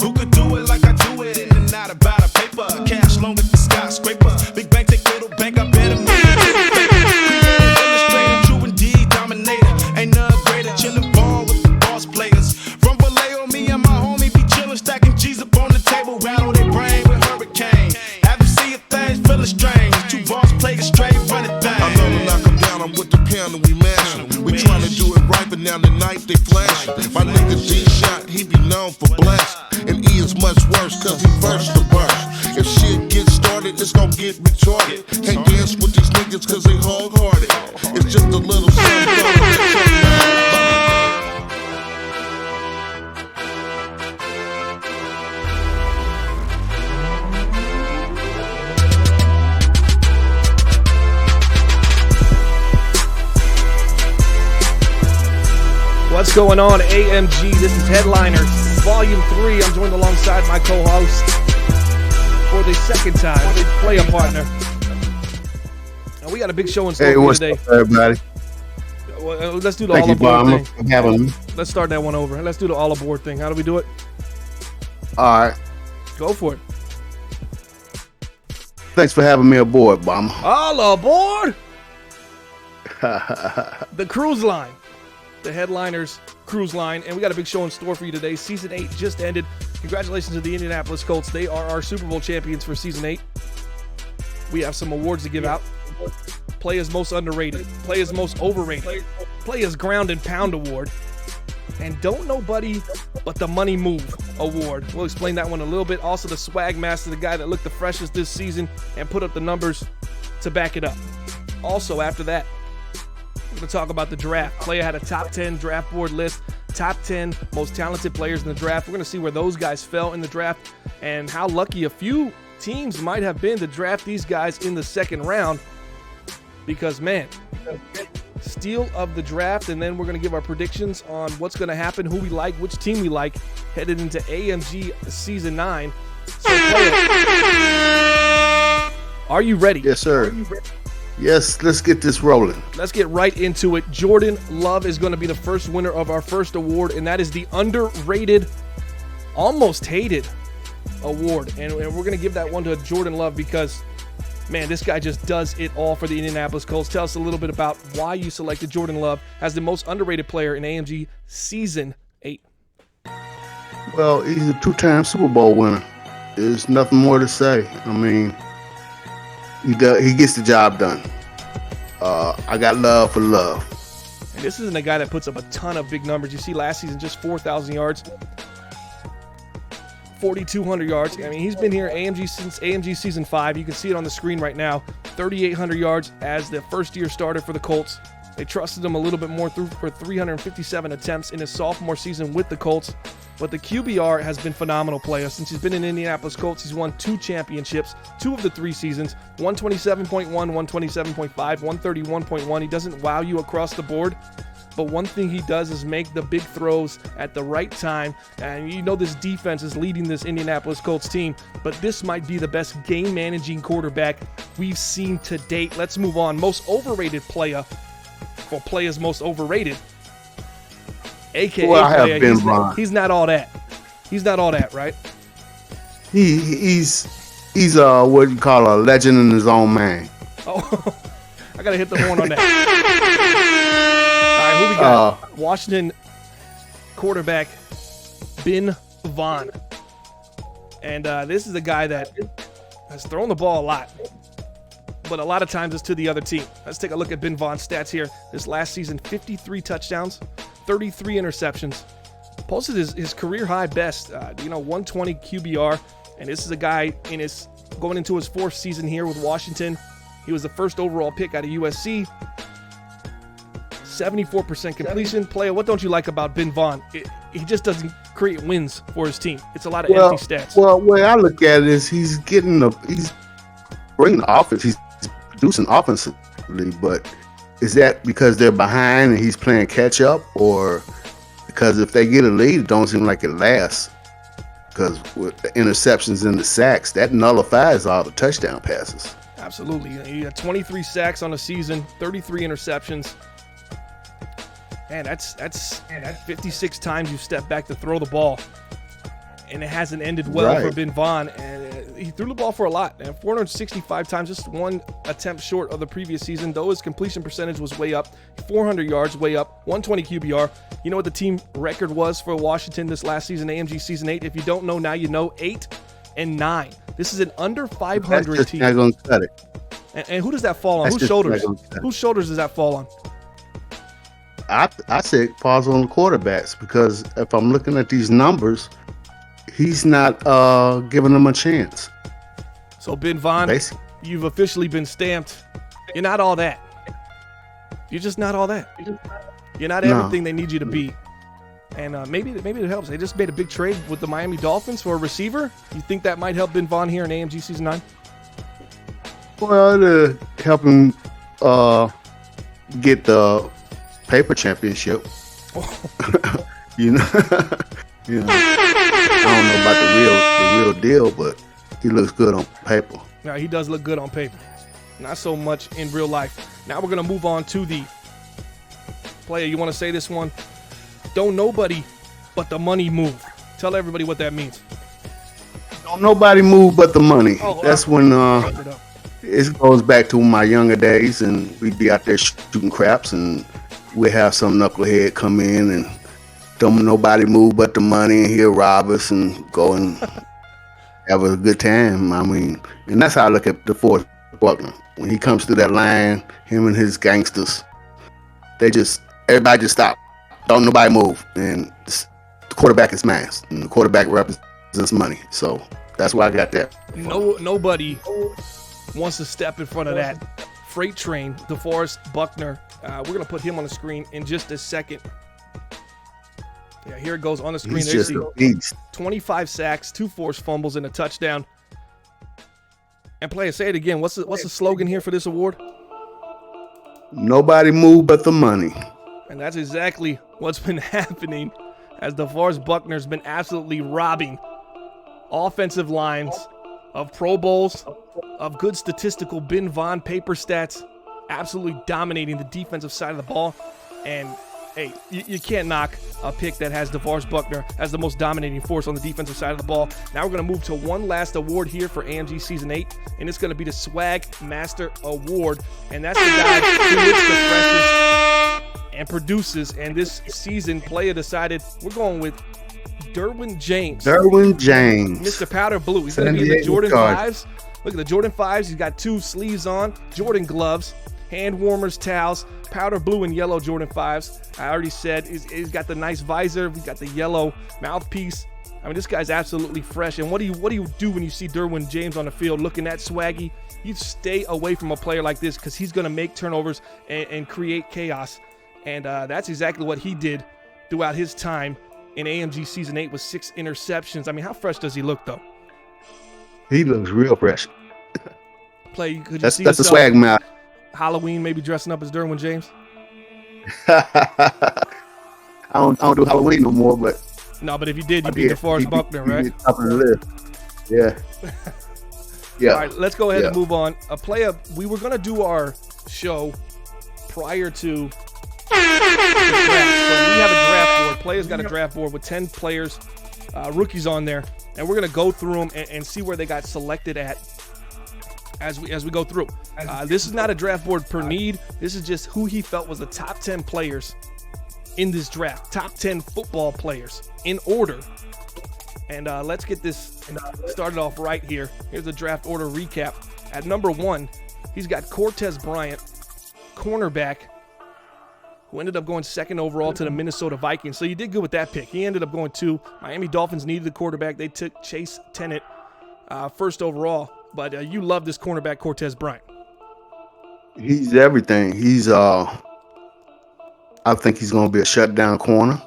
Who could do it like I do it? In and out about a paper. Cash long as the skyscraper. Big bank take little bank, I better make it. Illustrator, true indeed, dominator. Ain't none greater, chillin' ball with the boss players. From Vallejo, me and my homie be chillin', stacking G's up on the table. Rattle their brain with hurricane. Have you seen things feeling strange? Two boss players straight running things. I'm gonna knock them down, I'm with the piano, we mash them. We tryna do it right, but now the night they flash. My nigga D-Shot, he be known for blast. And E is much worse, cause he first to burst. If shit gets started, it's gon' get retarded. Can't dance with these niggas cause they hard-hearted. It's just a little something. What's going on, AMG? This is Headliner, Volume 3. I'm joined alongside my co-host for the second time, Playa partner. And we got a big show in store for you today. What's up, everybody? Well, let's do the Thank all you, aboard Bob, thing. for having me. Let's start that one over. Let's do the all aboard thing. How do we do it? All right. Go for it. Thanks for having me aboard, Bomber. All aboard! The cruise line. The Headliners cruise line, and we got a big show in store for you today. Season 8 just ended. Congratulations to the Indianapolis Colts. They are our Super Bowl champions for Season 8. We have some awards to give out. Playa's most underrated, Playa's most overrated, Playa's ground and pound award, and don't nobody but the money move award. We'll explain that one a little bit. Also the swag master, the guy that looked the freshest this season and put up the numbers to back it up. Also after that, we're going to talk about the draft. Playa had a top 10 draft board list, top 10 most talented players in the draft. We're going to see where those guys fell in the draft and how lucky a few teams might have been to draft these guys in the second round. Because, man, steal of the draft, and then we're going to give our predictions on what's going to happen, who we like, which team we like, headed into AMG Season 9. So, Playa, are you ready? Yes, sir. Yes, let's get this rolling. Let's get right into it. Jordan Love is going to be the first winner of our first award, and that is the underrated, almost hated award. And we're going to give that one to Jordan Love because, man, this guy just does it all for the Indianapolis Colts. Tell us a little bit about why you selected Jordan Love as the most underrated player in AMG Season 8. Well, he's a two-time Super Bowl winner. There's nothing more to say. I mean, he gets the job done. I got love for Love. And this isn't a guy that puts up a ton of big numbers. You see last season, just 4,000 yards, 4,200 yards. I mean, he's been here AMG since AMG Season 5. You can see it on the screen right now. 3,800 yards as the first-year starter for the Colts. They trusted him a little bit more for 357 attempts in his sophomore season with the Colts. But the QBR has been phenomenal, Playa. Since he's been in Indianapolis Colts, he's won 2 championships, 2 of the 3 seasons, 127.1, 127.5, 131.1. He doesn't wow you across the board, but one thing he does is make the big throws at the right time. And you know this defense is leading this Indianapolis Colts team, but this might be the best game-managing quarterback we've seen to date. Let's move on. Most overrated Playa, for Playa's most overrated, AKA Well, I have Playa, been wrong. He's not all that. He's not all that, right? He's what you call a legend in his own man. Oh, I gotta hit the horn on that. All right, who we got? Washington quarterback Ben Vaughn, and this is a guy that has thrown the ball a lot, but a lot of times it's to the other team. Let's take a look at Ben Vaughn's stats here. This last season, 53 touchdowns, 33 interceptions. Posted his career high best, 120 QBR. And this is a guy going into his 4th season here with Washington. He was the first overall pick out of USC. 74% completion. Playa, what don't you like about Ben Vaughn? He just doesn't create wins for his team. It's a lot of empty stats. Well, the way I look at it is he's bringing the offense. He's producing offensively, but is that because they're behind and he's playing catch up, or because if they get a lead, it don't seem like it lasts? Because with the interceptions and the sacks, that nullifies all the touchdown passes. Absolutely. He had 23 sacks on the season, 33 interceptions. Man, that's 56 times you step back to throw the ball. and it hasn't ended well for Right. Ben Vaughn. And he threw the ball for a lot, and 465 times, just one attempt short of the previous season, though his completion percentage was way up, 400 yards, way up, 120 QBR. You know what the team record was for Washington this last season, AMG Season 8? If you don't know now, you know, 8-9. This is an under 500 That's just team. not going to cut it. And who does that fall on? That's Whose just shoulders? not gonna cut it. Whose shoulders does that fall on? I say pause on the quarterbacks because if I'm looking at these numbers, he's not giving them a chance. So Ben Vaughn, Basically. you've officially been stamped. You're not all that. You're just not all that. You're not No. everything they need you to be. And maybe it helps. They just made a big trade with the Miami Dolphins for a receiver. You think that might help Ben Vaughn here in AMG Season 9? Well, to help him get the paper championship. you know, I don't know about the real deal, but he looks good on paper. Now, he does look good on paper. Not so much in real life. Now we're going to move on to the player. You want to say this one? Don't nobody but the money move. Tell everybody what that means. Don't nobody move but the money. Oh, That's when Wrap it up. it goes back to my younger days, and we'd be out there shooting craps, and we'd have some knucklehead come in and don't nobody move but the money, and he'll rob us and go and have a good time. I mean, and that's how I look at DeForest Buckner. When he comes through that line, him and his gangsters, everybody just stop. Don't nobody move. And the quarterback is mass, and the quarterback represents money. So that's why I got that. Nobody wants to step in front of that freight train, DeForest Buckner. We're going to put him on the screen in just a second. Yeah, here it goes on the screen. He's There's just the a beast. 25 sacks, 2 forced fumbles, and a touchdown. And Playa, say it again. What's the slogan here for this award? Nobody move but the money. And that's exactly what's been happening as DeForest Buckner's been absolutely robbing offensive lines of Pro Bowls, of good statistical Ben Vaughn paper stats, absolutely dominating the defensive side of the ball. And hey, you can't knock a pick that has DeForest Buckner as the most dominating force on the defensive side of the ball. Now we're going to move to one last award here for AMG Season 8, and it's going to be the Swag Master Award. And that's the guy who looks the freshest and produces. And this season, Playa decided we're going with Derwin James. Derwin James. Mr. Powder Blue. He's going San to be in the Diego Jordan Chargers. 5s. Look at the Jordan 5s. He's got 2 sleeves on, Jordan gloves, hand warmers, towels, powder blue and yellow Jordan 5s. I already said he's got the nice visor. We've got the yellow mouthpiece. I mean, this guy's absolutely fresh. And what do you do when you see Derwin James on the field looking that swaggy? You stay away from a player like this because he's going to make turnovers and create chaos. And that's exactly what he did throughout his time in AMG Season 8 with 6 interceptions. I mean, how fresh does he look, though? He looks real fresh. Play, could you That's see the yourself swag mouth. Halloween maybe dressing up as Derwin James? I don't do Halloween no more, but No, but if you did, you'd be DeForest Buckner, right? Top of the list. Yeah. Yeah. All right, let's go ahead and Yeah. move on. We were going to do our show prior to the draft. So we have a draft board. Players got a draft board with 10 players, rookies on there, and we're going to go through them and see where they got selected at as we go through. This is not a draft board per need. This is just who he felt was the top 10 players in this draft. Top 10 football players in order. And let's get this started off right here. Here's the draft order recap. At number 1, he's got Cortez Bryant, cornerback, who ended up going 2nd overall to the Minnesota Vikings. So you did good with that pick. He ended up going 2. Miami Dolphins needed a quarterback. They took Chase Tennant 1st overall. But you love this cornerback, Cortez Bryant. He's everything. I think he's going to be a shutdown corner.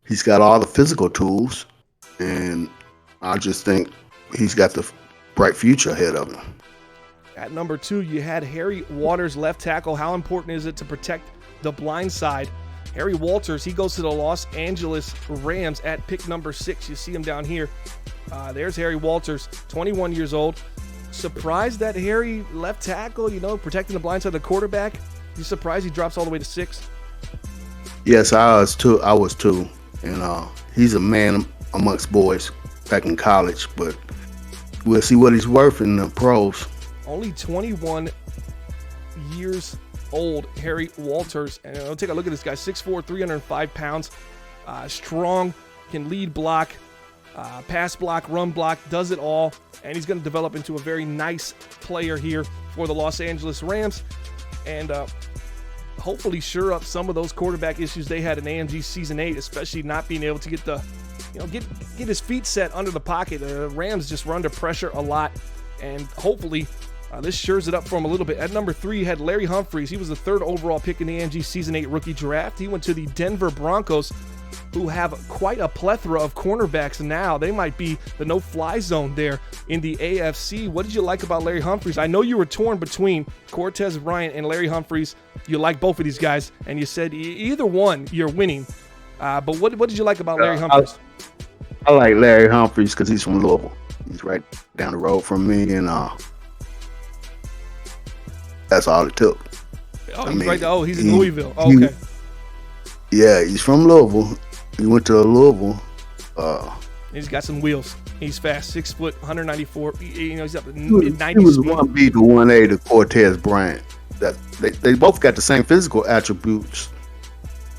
He's got all the physical tools, and I just think he's got the bright future ahead of him. At number 2, you had Harry Waters, left tackle. How important is it to protect the blind side? Harry Walters, he goes to the Los Angeles Rams at pick number 6. You see him down here. There's Harry Walters, 21 years old. Surprised that Harry left tackle, protecting the blind side of the quarterback. You surprised he drops all the way to 6? Yes, I was too. And he's a man amongst boys back in college, but we'll see what he's worth in the pros. Only 21 years old, Harry Walters. And I'll take a look at this guy. 6'4", 305 pounds. Strong, can lead block, pass block, run block, does it all. And he's going to develop into a very nice player here for the Los Angeles Rams. And hopefully sure up some of those quarterback issues they had in AMG Season 8, especially not being able to get the, get his feet set under the pocket. The Rams just were under pressure a lot, and hopefully this shores it up for him a little bit. At number 3, you had Larry Humphreys. He was the 3rd overall pick in the AMG Season 8 rookie draft. He went to the Denver Broncos, who have quite a plethora of cornerbacks now. They might be the no-fly zone there in the AFC. What did you like about Larry Humphreys? I know you were torn between Cortez Bryant and Larry Humphreys. You like both of these guys, and you said either one you're winning. But what did you like about Larry Humphreys? I like Larry Humphreys because he's from Louisville. He's right down the road from me, and that's all it took. Oh, he's in Louisville. Oh, okay. Yeah, he's from Louisville. He went to Louisville. He's got some wheels. He's fast, 6 foot, 194. He's up in mid-90s. He was 1B to 1A to Cortez Bryant. That they both got the same physical attributes.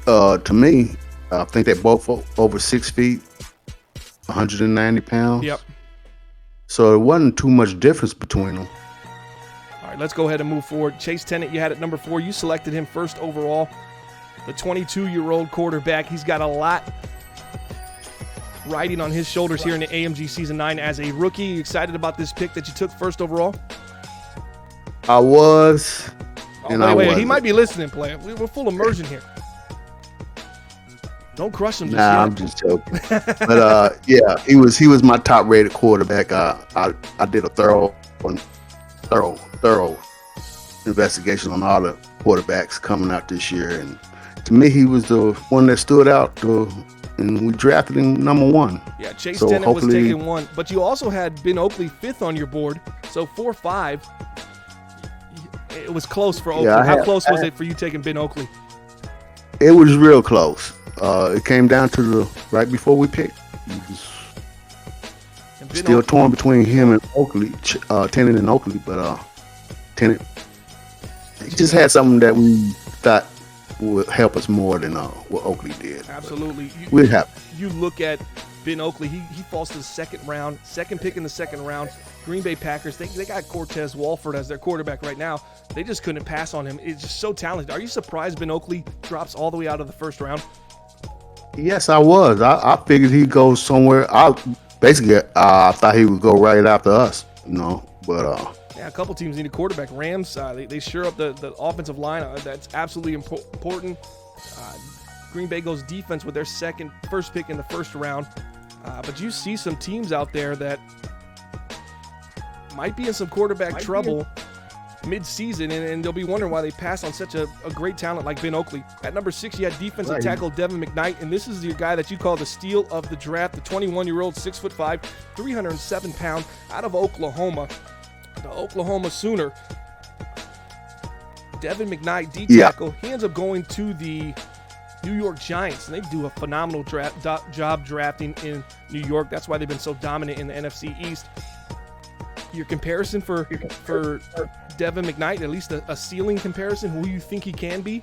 To me, I think they're both over 6 feet, 190 pounds. Yep. So it wasn't too much difference between them. All right, let's go ahead and move forward. Chase Tennant, you had at number 4. You selected him 1st overall. The 22-year-old quarterback. He's got a lot riding on his shoulders here in the AMG Season 9 as a rookie. You excited about this pick that you took 1st overall? I was. Wait, he might be listening, Playa. We're full immersion here. Don't crush him just yet. I'm just joking. But yeah, he was my top-rated quarterback. I did a thorough investigation on all the quarterbacks coming out this year, and to me, he was the one that stood out, and we drafted him number 1. Yeah, Chase Tennant was taken 1, but you also had Ben Oakley 5th on your board, so 4-5. It was close for Oakley. How close was it for you taking Ben Oakley? It was real close. It came down to right before we picked. Still torn between him and Oakley, Tennant and Oakley, but Tennant, he just had something that we thought would help us more than what Oakley did. Absolutely. We're happy. You look at Ben Oakley, he falls to the 2nd round, 2nd pick in the 2nd round. Green Bay Packers, they got Cortez Walford as their quarterback right now. They just couldn't pass on him. It's just so talented. Are you surprised Ben Oakley drops all the way out of the 1st round? Yes, I was. I figured he'd go somewhere. I thought he would go right after us, but yeah, a couple teams need a quarterback. Rams, they sure up the offensive line. That's absolutely important. Green Bay goes defense with their 1st pick in the 1st round. But you see some teams out there that might be in some quarterback trouble mid-season, and they'll be wondering why they pass on such a great talent like Ben Oakley. At number 6, you had defensive tackle Devin McKnight, and this is your guy that you call the steal of the draft, the 21-year-old, 6'5", 307 pound, out of Oklahoma. The Oklahoma Sooner. Devin McKnight, D-tackle. He ends up going to the New York Giants, and they do a phenomenal job drafting in New York. That's why they've been so dominant in the NFC East. Your comparison for Devin McKnight, at least a ceiling comparison, who you think he can be?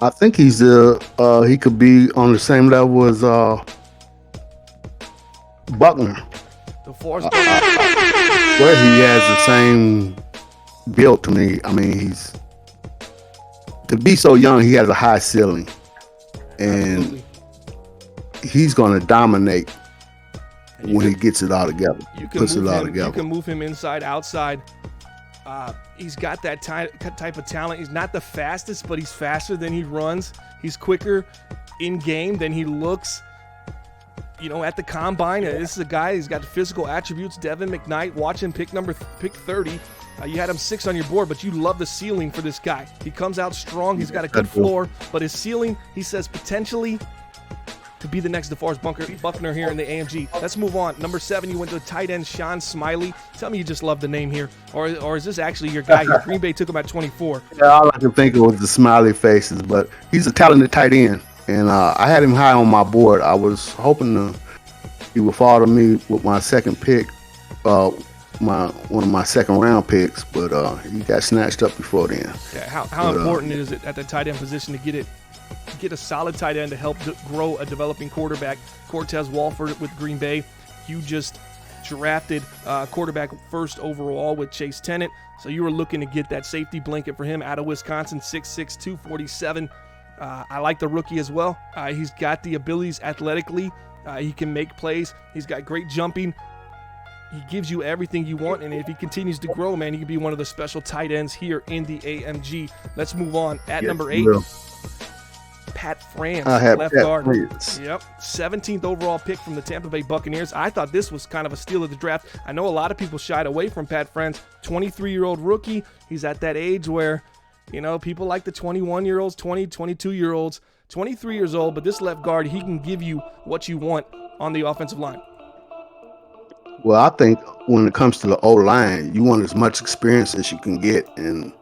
I think he could be on the same level as Buckner. DeForest But he has the same build to me. I mean, to be so young, he has a high ceiling, and he's going to dominate when he gets it all together. You can move him inside, outside. He's got that type of talent. He's not the fastest, but he's faster than he runs. He's quicker in game than he looks, at the combine. This is a guy, he's got the physical attributes. Devin McKnight, watch him pick 30. You had him 6 on your board, but you love the ceiling for this guy. He comes out strong. He's got a good floor, but his ceiling, he says, potentially to be the next DeForest Buckner here in the AMG. Let's move on. Number 7, you went to tight end Sean Smiley. Tell me you just love the name here, or is this actually your guy here? Green Bay took him at 24. Yeah, all I can think of was the smiley faces, but he's a talented tight end, and I had him high on my board. I was hoping to he would fall to me with my second pick, one of my second round picks, but he got snatched up before then. Yeah, how important is it at the tight end position to get a solid tight end to help grow a developing quarterback? Cortez Walford with Green Bay. You just drafted quarterback first overall with Chase Tennant, so you were looking to get that safety blanket for him out of Wisconsin, 6'6", 247. I like the rookie as well. He's got the abilities athletically. He can make plays. He's got great jumping. He gives you everything you want, and if he continues to grow, man, he could be one of the special tight ends here in the AMG. Let's move on. At number 8, Pat France, left guard. Yep, 17th overall pick from the Tampa Bay Buccaneers. I thought this was kind of a steal of the draft. I know a lot of people shied away from Pat France, 23-year-old rookie. He's at that age where, you know, people like the 21-year-olds, 22-year-olds, 23 years old, but this left guard, he can give you what you want on the offensive line. Well, I think when it comes to the O-line, you want as much experience as you can get, and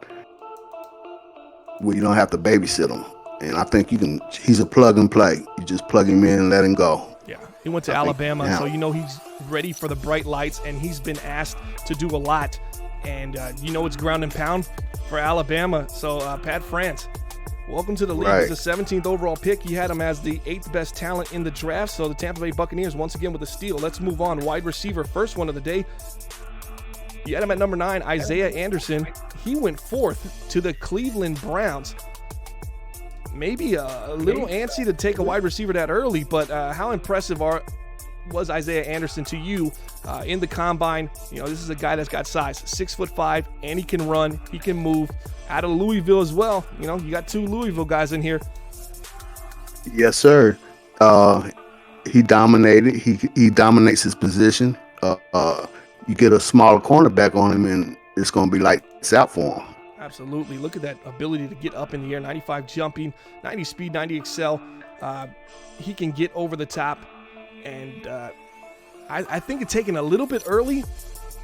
where you don't have to babysit him. And I think he's a plug and play. You just plug him in and let him go. Yeah, he went to Alabama, so you know he's ready for the bright lights, and he's been asked to do a lot. And you know it's ground and pound for Alabama. So Pat France, welcome to the league. Right. He's the 17th overall pick. You had him as the 8th best talent in the draft. So the Tampa Bay Buccaneers once again with a steal. Let's move on. Wide receiver, first one of the day. You had him at number 9, Isaiah Anderson. He went 4th to the Cleveland Browns. Maybe a little antsy to take a wide receiver that early, but how impressive was Isaiah Anderson to you in the combine? You know, this is a guy that's got size, 6'5", and he can run, he can move. Out of Louisville as well. You know, you got 2 Louisville guys in here. Yes, sir. He dominated. He dominates his position. You get a smaller cornerback on him, and it's going to be lights out for him. Absolutely. Look at that ability to get up in the air. 95 jumping, 90 speed, 90 excel. He can get over the top, and I think it's taken a little bit early,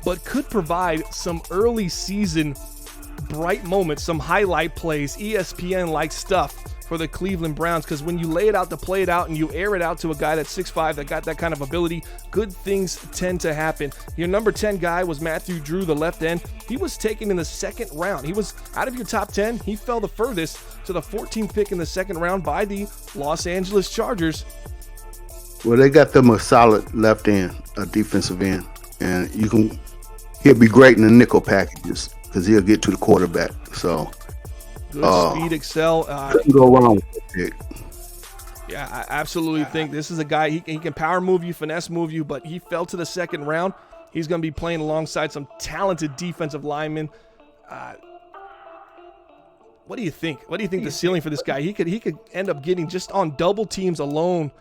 but could provide some early season bright moments, some highlight plays, ESPN-like stuff for the Cleveland Browns, because when you lay it out to play it out and you air it out to a guy that's 6'5", that got that kind of ability, good things tend to happen. Your number 10 guy was Matthew Drew, the left end. He was taken in the 2nd round. He was out of your top 10. He fell the furthest to the 14th pick in the 2nd round by the Los Angeles Chargers. Well, they got them a solid left end, a defensive end, and he'll be great in the nickel packages because he'll get to the quarterback. So good speed, excel. Go wrong with that pick. Yeah, I absolutely think this is a guy, he can power move you, finesse move you, but he fell to the 2nd round. He's going to be playing alongside some talented defensive linemen. What do you think? What do you think the ceiling for this guy? He could end up getting, just on double teams alone,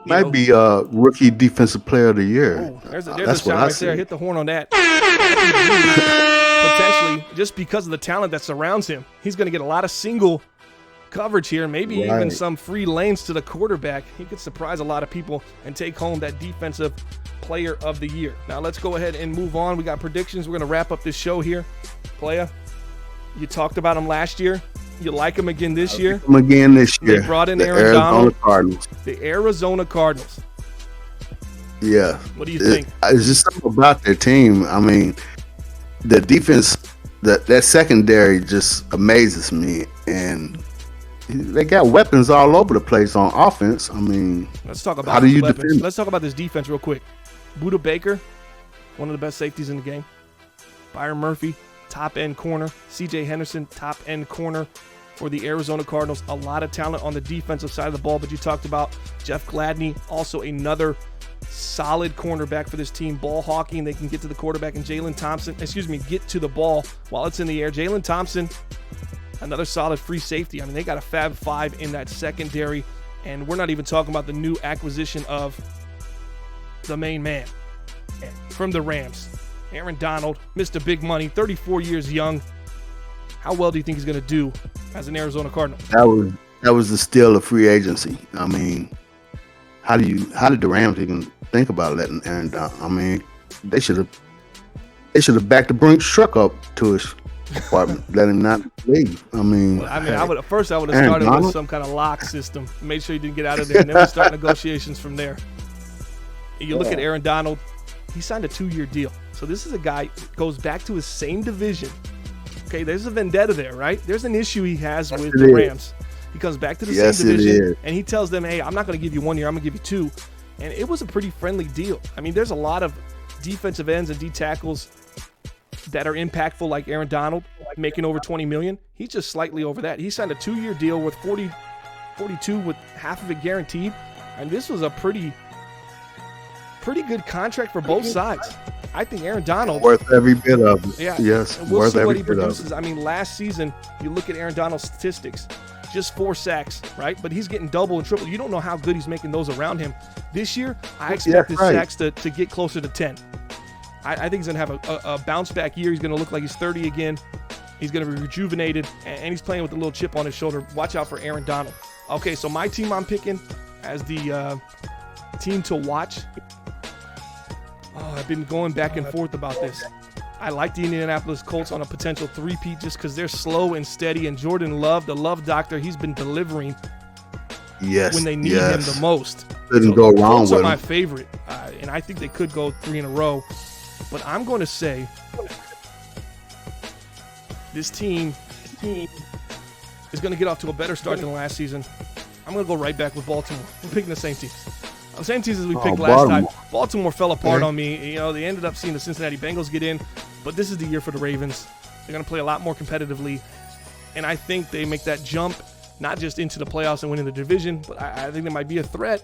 might be a rookie defensive player of the year. Oh, there's a shot right there. Hit the horn on that. Potentially, just because of the talent that surrounds him, he's going to get a lot of single coverage here, maybe even some free lanes to the quarterback. He could surprise a lot of people and take home that defensive player of the year. Now let's go ahead and move on. We got predictions. We're going to wrap up this show here. Playa, you talked about him last year. You like him again this year? Him again this year. They brought in the Aaron Donald. Cardinals. The Arizona Cardinals. Yeah. What do you think? It's just something about their team. I mean, the defense, that secondary just amazes me, and they got weapons all over the place on offense. I mean, let's talk about how do you defend? Let's talk about this defense real quick. Buda Baker, one of the best safeties in the game. Byron Murphy, top end corner. CJ Henderson, top end corner for the Arizona Cardinals. A lot of talent on the defensive side of the ball, but you talked about Jeff Gladney, also another solid cornerback for this team. Ball hawking, they can get to the quarterback, and get to the ball while it's in the air. Jalen Thompson, another solid free safety. I mean, they got a Fab 5 in that secondary, and we're not even talking about the new acquisition of the main man from the Rams, Aaron Donald, Mr. Big Money, 34 years young. How well do you think he's going to do as an Arizona Cardinal? That was the steal of free agency. I mean, how did the Rams even think about letting Aaron Donald? I mean, they should have backed the Brinks truck up to his apartment, let him not leave. I would have started with some kind of lock system, made sure he didn't get out of there, and then we start negotiations from there. You look at Aaron Donald, he signed a 2-year deal. So this is a guy that goes back to his same division. Okay, there's a vendetta there, right? There's an issue he has with the Rams. He comes back to the same division, and he tells them, hey, I'm not going to give you 1 year, I'm going to give you 2. And it was a pretty friendly deal. I mean, there's a lot of defensive ends and D tackles that are impactful, like Aaron Donald, making over $20 million. He's just slightly over that. He signed a 2-year deal with 42 with half of it guaranteed. And this was a pretty good contract for both sides. I think Aaron Donald worth every bit of it. Yeah, yes, and we'll worth see what every he bit produces. of it. I mean, last season, you look at Aaron Donald's statistics, just 4 sacks, right? But he's getting double and triple. You don't know how good he's making those around him. This year, I expect his sacks to get closer to 10. I think he's going to have a bounce back year. He's going to look like he's 30 again. He's going to be rejuvenated, and he's playing with a little chip on his shoulder. Watch out for Aaron Donald. Okay, so my team I'm picking as the team to watch. Oh, I've been going back and forth about this. I like the Indianapolis Colts on a potential 3-peat just because they're slow and steady. And Jordan Love, the Love Doctor, he's been delivering when they need him the most. Couldn't go wrong Colts with are my him. favorite, and I think they could go 3 in a row. But I'm going to say this team is going to get off to a better start than last season. I'm going to go right back with Baltimore. We're picking the same teams. The same teams as we picked last time. Baltimore fell apart on me. You know, they ended up seeing the Cincinnati Bengals get in, but this is the year for the Ravens. They're going to play a lot more competitively, and I think they make that jump, not just into the playoffs and winning the division, but I think there might be a threat,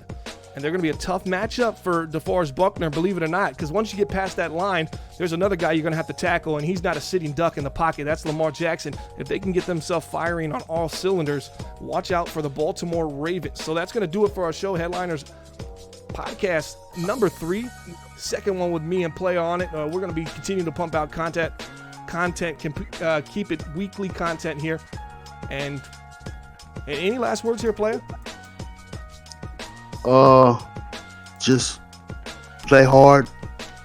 and they're going to be a tough matchup for DeForest Buckner, believe it or not, because once you get past that line, there's another guy you're going to have to tackle, and he's not a sitting duck in the pocket. That's Lamar Jackson. If they can get themselves firing on all cylinders, watch out for the Baltimore Ravens. So that's going to do it for our show, Headliners Podcast number 3, second one with me and Playa on it. We're going to be continuing to pump out content, keep it weekly content here. And any last words here, Playa? Just play hard,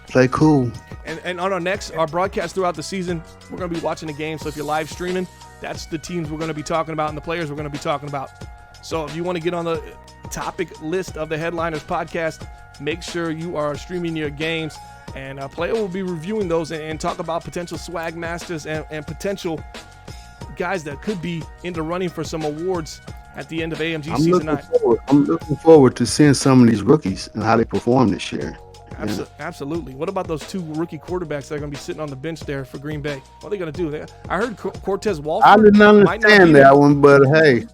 play cool. And on our broadcast throughout the season, we're going to be watching the game. So if you're live streaming, that's the teams we're going to be talking about and the players we're going to be talking about. So if you want to get on the topic list of the Headliners Podcast, make sure you are streaming your games. And Playa will be reviewing those and talk about potential swag masters and potential guys that could be in the running for some awards at the end of AMG Season 9. I'm looking forward to seeing some of these rookies and how they perform this year. Absolutely. What about those 2 rookie quarterbacks that are going to be sitting on the bench there for Green Bay? What are they going to do? I heard Cortez Walford. I didn't understand that one, but hey.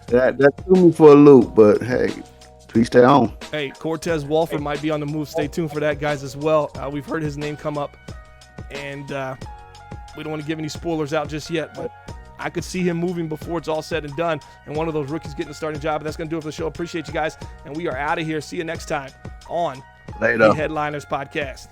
that threw me for a loop, but hey, please stay on. Hey, Cortez Walford might be on the move. Stay tuned for that, guys, as well. We've heard his name come up, and we don't want to give any spoilers out just yet, but I could see him moving before it's all said and done, and one of those rookies getting a starting job. But that's going to do it for the show. Appreciate you guys, and we are out of here. See you next time on the Headliners Podcast.